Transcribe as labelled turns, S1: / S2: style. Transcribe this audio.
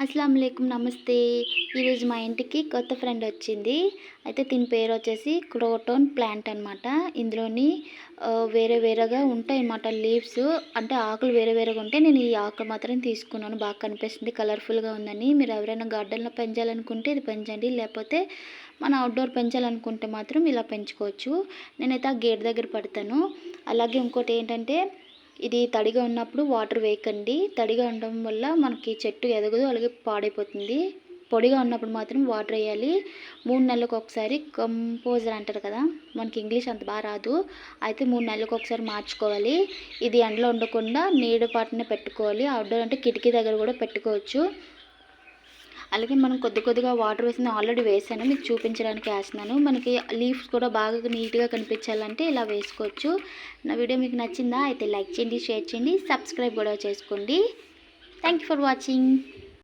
S1: అస్సలాముఅలైకుం నమస్తే. ఈరోజు మా ఇంటికి కొత్త ఫ్రెండ్ వచ్చింది. అయితే దీని పేరు వచ్చేసి క్రోటన్ ప్లాంట్ అనమాట. ఇందులోని వేరే వేరేగా ఉంటాయన్నమాట లీవ్స్. అంటే ఆకులు వేరే వేరేగా ఉంటాయి. నేను ఈ ఆకు మాత్రం తీసుకున్నాను. బాగా కనిపిస్తుంది, కలర్ఫుల్గా ఉందని. మీరు ఎవరైనా గార్డెన్లో పెంచాలనుకుంటే ఇది పెంచండి, లేకపోతే మన అవుట్డోర్ పెంచాలనుకుంటే మాత్రం ఇలా పెంచుకోవచ్చు. నేనైతే ఆ గేట్ దగ్గర పెడతాను. అలాగే ఇంకోటి ఏంటంటే, ఇది తడిగా ఉన్నప్పుడు వాటర్ వేయకండి. తడిగా ఉండడం వల్ల మనకి చెట్టు ఎదగదు, అలాగే పాడైపోతుంది. పొడిగా ఉన్నప్పుడు మాత్రం వాటర్ వేయాలి. 3 నెలలకు ఒకసారి కంపోజర్ అంటారు కదా, మనకి ఇంగ్లీష్ అంత బాగా రాదు. అయితే 3 నెలలకు ఒకసారి మార్చుకోవాలి. ఇది ఎండలో ఉండకుండా నీడ పాటున పెట్టుకోవాలి. అవుట్డోర్ అంటే కిటికీ దగ్గర కూడా పెట్టుకోవచ్చు. అలాగే మనం కొద్ది కొద్దిగా వాటర్ వేసింది ఆల్రెడీ వేసాను, మీకు చూపించడానికి వేస్తున్నాను. మనకి లీవ్స్ కూడా బాగా నీట్గా కనిపించాలంటే ఇలా వేసుకోవచ్చు. నా వీడియో మీకు నచ్చిందా? అయితే లైక్ చేయండి, షేర్ చేయండి, సబ్స్క్రైబ్ కూడా చేసుకోండి. Thank you for watching.